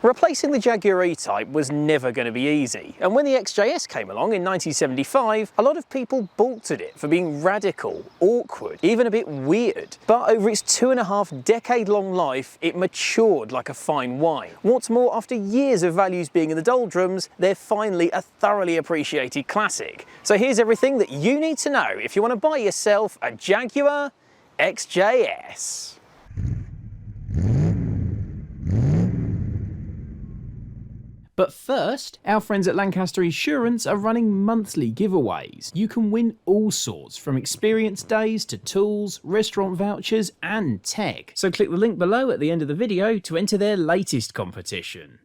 Replacing the Jaguar E-Type was never going to be easy, and when the XJ-S came along in 1975, a lot of people balked at it for being radical, awkward, even a bit weird. But over its 2.5-decade-long life, it matured like a fine wine. What's more, after years of values being in the doldrums, they're finally a thoroughly appreciated classic. So here's everything that you need to know if you want to buy yourself a Jaguar XJ-S. But first, our friends at Lancaster Insurance are running monthly giveaways. You can win all sorts, from experience days to tools, restaurant vouchers and tech. So click the link below at the end of the video to enter their latest competition.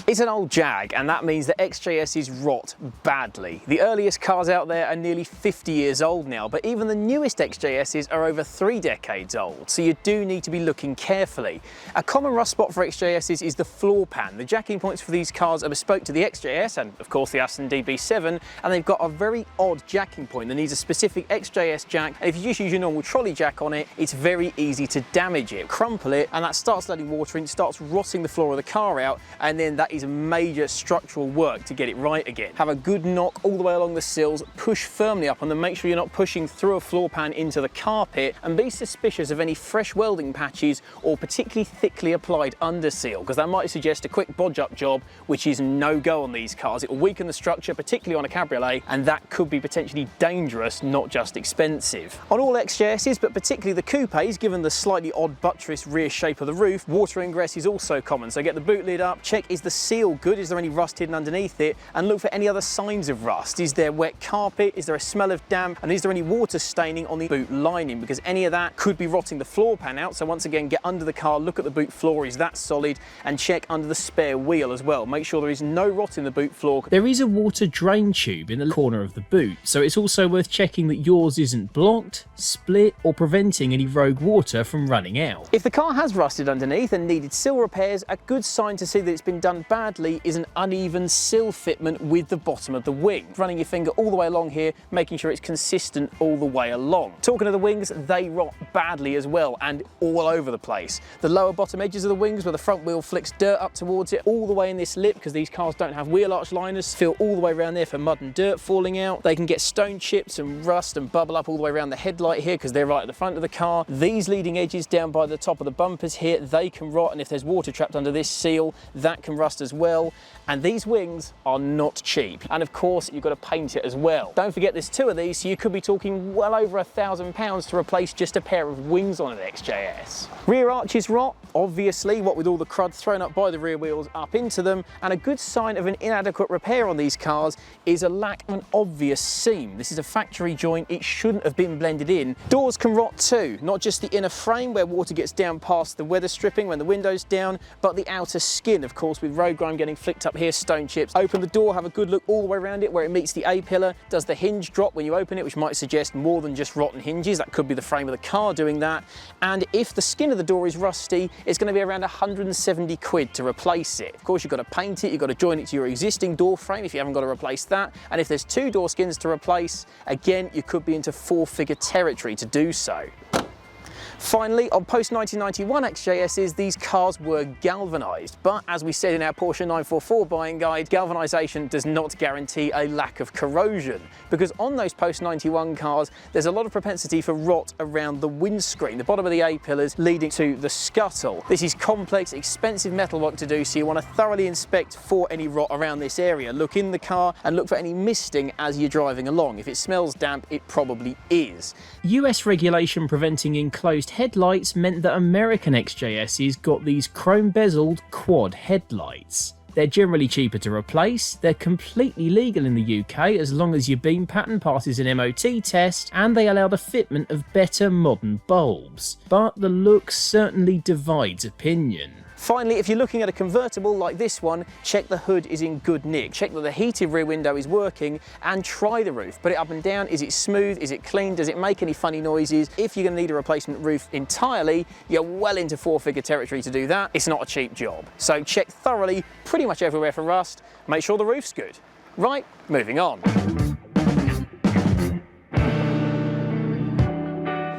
It's an old Jag, and that means that XJS's rot badly. The earliest cars out there are nearly 50 years old now, but even the newest XJS's are over 3 decades old, so you do need to be looking carefully. A common rust spot for XJS's is the floor pan. The jacking points for these cars are bespoke to the XJS and of course the Aston DB7, and they've got a very odd jacking point that needs a specific XJS jack, and if you just use your normal trolley jack on it, it's very easy to damage it, crumple it, and that starts letting water in, starts rotting the floor of the car out, and then that is major structural work to get it right again. Have a good knock all the way along the sills, push firmly up on them, make sure you're not pushing through a floor pan into the carpet, and be suspicious of any fresh welding patches or particularly thickly applied underseal, because that might suggest a quick bodge up job, which is no go on these cars. It will weaken the structure, particularly on a cabriolet, and that could be potentially dangerous, not just expensive. On all XJS's, but particularly the coupes, given the slightly odd buttress rear shape of the roof, water ingress is also common, so get the boot lid up, check is the seal good, is there any rust hidden underneath it, and look for any other signs of rust. Is there wet carpet, is there a smell of damp, and is there any water staining on the boot lining, because any of that could be rotting the floor pan out. So once again, get under the car, look at the boot floor, is that solid, and check under the spare wheel as well. Make sure there is no rot in the boot floor. There is a water drain tube in the corner of the boot, so it's also worth checking that yours isn't blocked, split, or preventing any rogue water from running out. If the car has rusted underneath and needed sill repairs, a good sign to see that it's been done badly is an uneven sill fitment with the bottom of the wing. Running your finger all the way along here, making sure it's consistent all the way along. Talking of the wings, they rot badly as well and all over the place. The lower bottom edges of the wings where the front wheel flicks dirt up towards it, all the way in this lip, because these cars don't have wheel arch liners, feel all the way around there for mud and dirt falling out. They can get stone chips and rust and bubble up all the way around the headlight here because they're right at the front of the car. These leading edges down by the top of the bumpers here, they can rot, and if there's water trapped under this seal, that can rust as well. And these wings are not cheap. And of course, you've got to paint it as well. Don't forget there's 2 of these, so you could be talking well over £1,000 to replace just a pair of wings on an XJS. Rear arches rot, obviously, what with all the crud thrown up by the rear wheels up into them, and a good sign of an inadequate repair on these cars is a lack of an obvious seam. This is a factory joint, it shouldn't have been blended in. Doors can rot too, not just the inner frame where water gets down past the weather stripping when the window's down, but the outer skin, of course, with road grime getting flicked up here, stone chips. Open the door, have a good look all the way around it where it meets the A-pillar. Does the hinge drop when you open it, which might suggest more than just rotten hinges? That could be the frame of the car doing that. And if the skin of the door is rusty, it's going to be around 170 quid to replace it. Of course, you've got to paint it, you've got to join it to your existing door frame if you haven't got to replace that. And if there's 2 door skins to replace, again, you could be into 4-figure territory to do so. Finally, on post-1991 XJS's, these cars were galvanised, but as we said in our Porsche 944 buying guide, galvanisation does not guarantee a lack of corrosion, because on those post-91 cars, there's a lot of propensity for rot around the windscreen, the bottom of the A-pillars leading to the scuttle. This is complex, expensive metalwork to do, so you want to thoroughly inspect for any rot around this area. Look in the car and look for any misting as you're driving along. If it smells damp, it probably is. US regulation preventing enclosed headlights meant that American XJS's got these chrome bezeled quad headlights. They're generally cheaper to replace, they're completely legal in the UK as long as your beam pattern passes an MOT test, and they allow the fitment of better modern bulbs. But the look certainly divides opinion. Finally, if you're looking at a convertible like this one, check the hood is in good nick. Check that the heated rear window is working and try the roof. Put it up and down. Is it smooth? Is it clean? Does it make any funny noises? If you're going to need a replacement roof entirely, you're well into 4-figure territory to do that. It's not a cheap job. So check thoroughly, pretty much everywhere for rust. Make sure the roof's good. Right, moving on.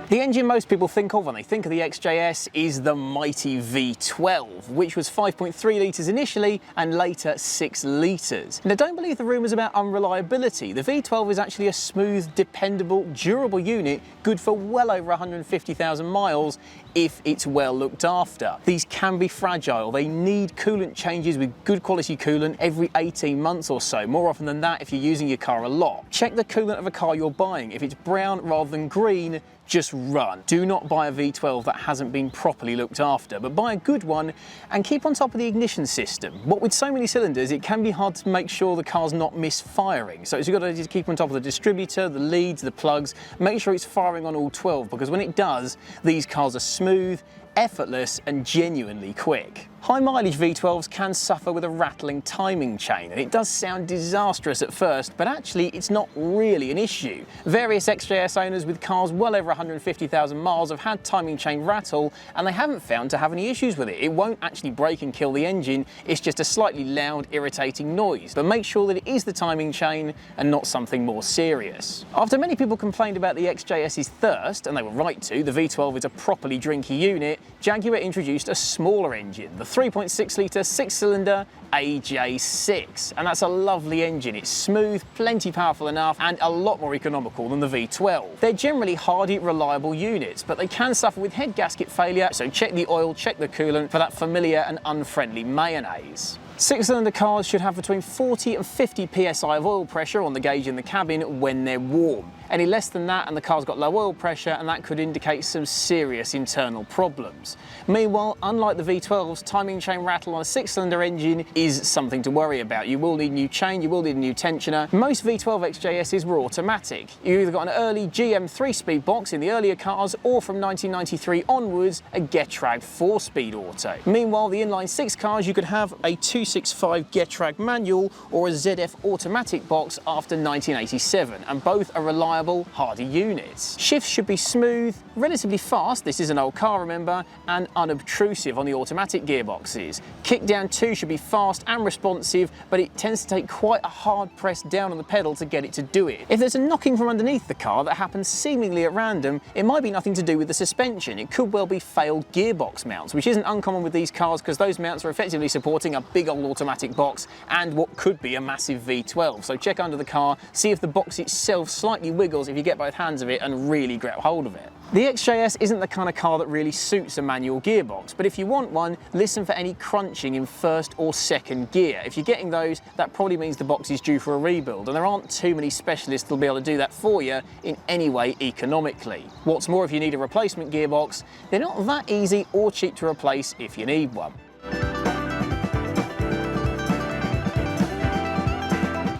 The engine most people think of when they think of the XJ-S is the mighty V12, which was 5.3 litres initially and later 6 litres. Now don't believe the rumours about unreliability. The V12 is actually a smooth, dependable, durable unit, good for well over 150,000 miles if it's well looked after. These can be fragile. They need coolant changes with good quality coolant every 18 months or so, more often than that if you're using your car a lot. Check the coolant of a car you're buying. If it's brown rather than green, just run. Do not buy a V12 that hasn't been properly looked after, but buy a good one and keep on top of the ignition system. What with so many cylinders, it can be hard to make sure the car's not misfiring. So you've got to just keep on top of the distributor, the leads, the plugs, make sure it's firing on all 12, because when it does, these cars are smooth, effortless and genuinely quick. High mileage V12s can suffer with a rattling timing chain, and it does sound disastrous at first, but actually it's not really an issue. Various XJS owners with cars well over 150,000 miles have had timing chain rattle, and they haven't found to have any issues with it. It won't actually break and kill the engine, it's just a slightly loud, irritating noise. But make sure that it is the timing chain and not something more serious. After many people complained about the XJS's thirst, and they were right to, the V12 is a properly drinky unit, Jaguar introduced a smaller engine, the 3.6 litre 6-cylinder AJ6, and that's a lovely engine. It's smooth, plenty powerful enough, and a lot more economical than the V12. They're generally hardy, reliable units, but they can suffer with head gasket failure, so check the oil, check the coolant for that familiar and unfriendly mayonnaise. 6-cylinder cars should have between 40 and 50 psi of oil pressure on the gauge in the cabin when they're warm. Any less than that and the car's got low oil pressure, and that could indicate some serious internal problems. Meanwhile, unlike the V12's, timing chain rattle on a 6-cylinder engine is something to worry about. You will need a new chain, you will need a new tensioner. Most V12 XJS's were automatic. You either got an early GM 3-speed box in the earlier cars, or from 1993 onwards, a Getrag 4-speed auto. Meanwhile, the inline 6 cars, you could have a 265 Getrag manual or a ZF automatic box after 1987, and both are reliable, hardy units. Shifts should be smooth, relatively fast, this is an old car remember, and unobtrusive on the automatic gearboxes. Kickdown too should be fast and responsive, but it tends to take quite a hard press down on the pedal to get it to do it. If there's a knocking from underneath the car that happens seemingly at random, it might be nothing to do with the suspension. It could well be failed gearbox mounts, which isn't uncommon with these cars because those mounts are effectively supporting a big old automatic box and what could be a massive V12. So check under the car, see if the box itself slightly wiggles if you get both hands of it and really grab hold of it. The XJS isn't the kind of car that really suits a manual gearbox, but if you want one, listen for any crunching in first or second gear. If you're getting those, that probably means the box is due for a rebuild, and there aren't too many specialists that'll be able to do that for you in any way economically. What's more, if you need a replacement gearbox, they're not that easy or cheap to replace if you need one.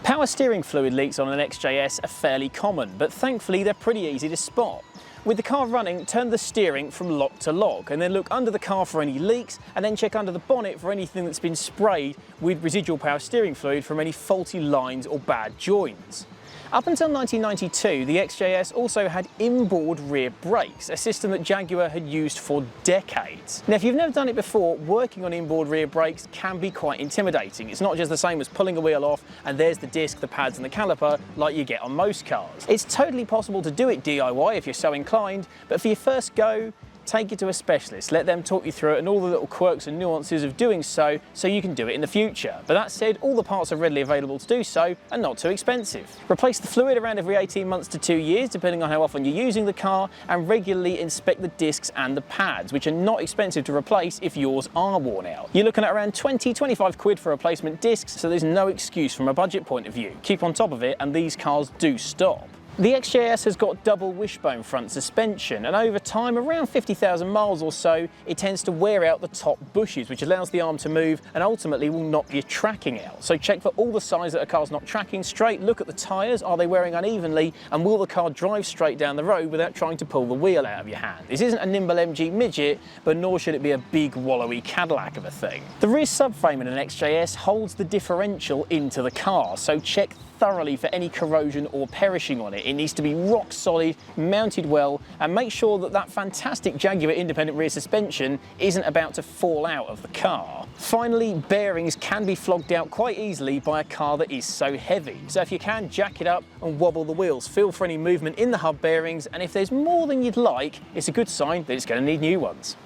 Power steering fluid leaks on an XJS are fairly common, but thankfully they're pretty easy to spot. With the car running, turn the steering from lock to lock and then look under the car for any leaks, and then check under the bonnet for anything that's been sprayed with residual power steering fluid from any faulty lines or bad joints. Up until 1992, the XJS also had inboard rear brakes, a system that Jaguar had used for decades. Now, if you've never done it before, working on inboard rear brakes can be quite intimidating. It's not just the same as pulling a wheel off and there's the disc, the pads and the caliper like you get on most cars. It's totally possible to do it DIY if you're so inclined, but for your first go, take it to a specialist, let them talk you through it and all the little quirks and nuances of doing so you can do it in the future. But that said, all the parts are readily available to do so and not too expensive. Replace the fluid around every 18 months to 2 years, depending on how often you're using the car, and regularly inspect the discs and the pads, which are not expensive to replace if yours are worn out. You're looking at around 20–25 quid for replacement discs, so there's no excuse from a budget point of view. Keep on top of it and these cars do stop. The XJS has got double wishbone front suspension, and over time, around 50,000 miles or so, it tends to wear out the top bushes, which allows the arm to move and ultimately will knock your tracking out. So check for all the signs that a car's not tracking straight, look at the tyres, are they wearing unevenly, and will the car drive straight down the road without trying to pull the wheel out of your hand. This isn't a nimble MG midget, but nor should it be a big wallowy Cadillac of a thing. The rear subframe in an XJS holds the differential into the car, so check thoroughly for any corrosion or perishing on it. It needs to be rock solid, mounted well, and make sure that that fantastic Jaguar independent rear suspension isn't about to fall out of the car. Finally, bearings can be flogged out quite easily by a car that is so heavy. So if you can, jack it up and wobble the wheels. Feel for any movement in the hub bearings, and if there's more than you'd like, it's a good sign that it's going to need new ones.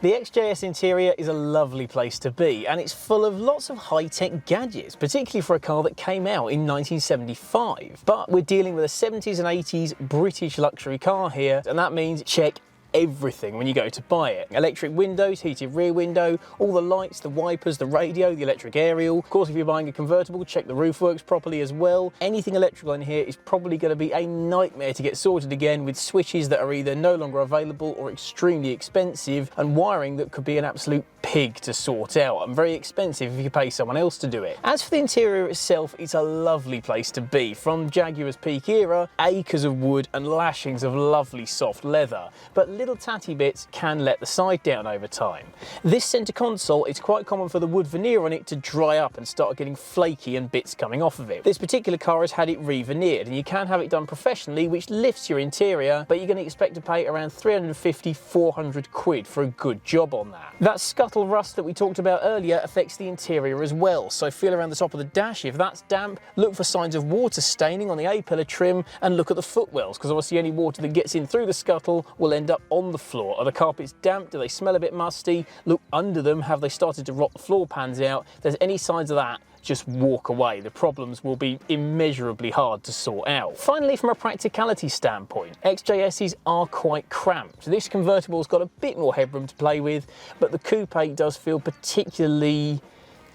The XJS interior is a lovely place to be, and it's full of lots of high-tech gadgets, particularly for a car that came out in 1975. But we're dealing with a 70s and 80s British luxury car here, and that means check everything when you go to buy it. Electric windows, heated rear window, all the lights, the wipers, the radio, the electric aerial. Of course, if you're buying a convertible, check the roof works properly as well. Anything electrical in here is probably going to be a nightmare to get sorted again, with switches that are either no longer available or extremely expensive, and wiring that could be an absolute pig to sort out and very expensive if you pay someone else to do it. As for the interior itself, it's a lovely place to be. From Jaguar's peak era, acres of wood and lashings of lovely soft leather, but little tatty bits can let the side down over time. This centre console, it's quite common for the wood veneer on it to dry up and start getting flaky and bits coming off of it. This particular car has had it re-veneered, and you can have it done professionally, which lifts your interior, but you're going to expect to pay around 350–400 quid for a good job on that. That scuttle rust that we talked about earlier affects the interior as well, so feel around the top of the dash. If that's damp, look for signs of water staining on the A-pillar trim, and look at the footwells, because obviously any water that gets in through the scuttle will end up on the floor. Are the carpets damp? Do they smell a bit musty? Look under them. Have they started to rot the floor pans out? If there's any signs of that, just walk away. The problems will be immeasurably hard to sort out. Finally, from a practicality standpoint, XJS's are quite cramped. This convertible's got a bit more headroom to play with, but the coupe does feel particularly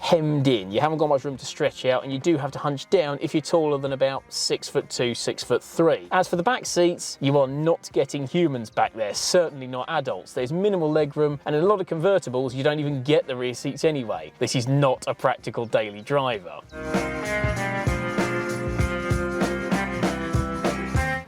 hemmed in. You haven't got much room to stretch out, and you do have to hunch down if you're taller than about 6'2", 6'3". As for the back seats, you are not getting humans back there, certainly not adults. There's minimal legroom, and in a lot of convertibles, you don't even get the rear seats anyway. This is not a practical daily driver.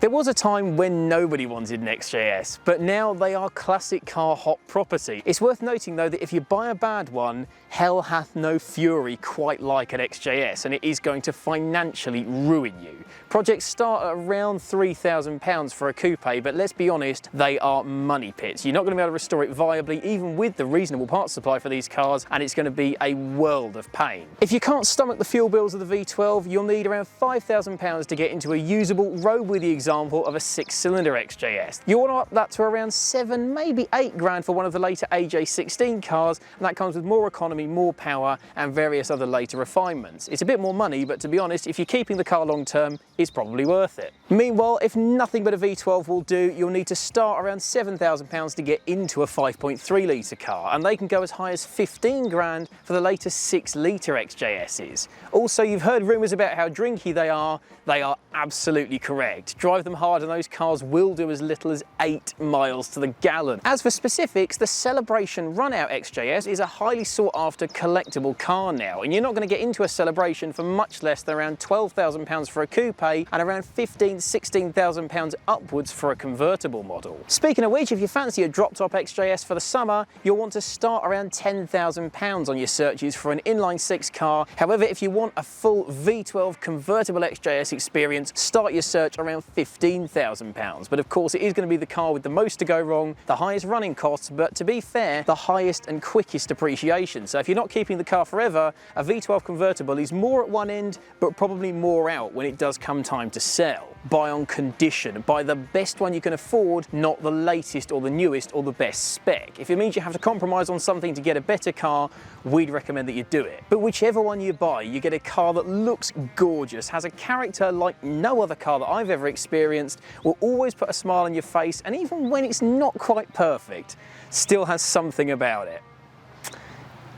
There was a time when nobody wanted an XJS, but now they are classic car hot property. It's worth noting though that if you buy a bad one, hell hath no fury quite like an XJS, and it is going to financially ruin you. Projects start at around £3,000 for a coupe, but let's be honest, they are money pits. You're not going to be able to restore it viably, even with the reasonable parts supply for these cars, and it's going to be a world of pain. If you can't stomach the fuel bills of the V12, you'll need around £5,000 to get into a usable, roadworthy example of a 6-cylinder XJS. You want to up that to around 7, maybe 8 grand for one of the later AJ16 cars, and that comes with more economy, more power, and various other later refinements. It's a bit more money, but to be honest, if you're keeping the car long term, it's probably worth it. Meanwhile, if nothing but a V12 will do, you'll need to start around £7,000 to get into a 5.3 litre car, and they can go as high as 15 grand for the later 6-litre XJSs. Also, you've heard rumours about how drinky they are. They are absolutely correct. Drive them hard and those cars will do as little as 8 miles to the gallon. As for specifics, the Celebration Runout XJS is a highly sought after collectible car now, and you're not going to get into a Celebration for much less than around £12,000 for a coupe and around £16,000 upwards for a convertible model. Speaking of which, if you fancy a drop-top XJS for the summer, you'll want to start around £10,000 on your searches for an inline-6 car. However, if you want a full V12 convertible XJS experience, start your search around £15,000. But of course, it is going to be the car with the most to go wrong, the highest running costs, but to be fair, the highest and quickest depreciation. So if you're not keeping the car forever, a V12 convertible is more at one end, but probably more out when it does come time to sell. Buy on condition, buy the best one you can afford, not the latest or the newest or the best spec. If it means you have to compromise on something to get a better car, we'd recommend that you do it. But whichever one you buy, you get a car that looks gorgeous, has a character like no other car that I've ever experienced, will always put a smile on your face, and even when it's not quite perfect, still has something about it.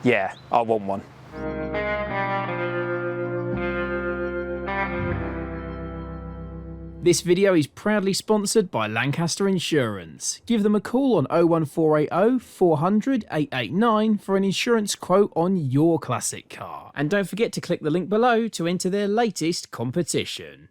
Yeah, I want one. This video is proudly sponsored by Lancaster Insurance. Give them a call on 01480 400 889 for an insurance quote on your classic car. And don't forget to click the link below to enter their latest competition.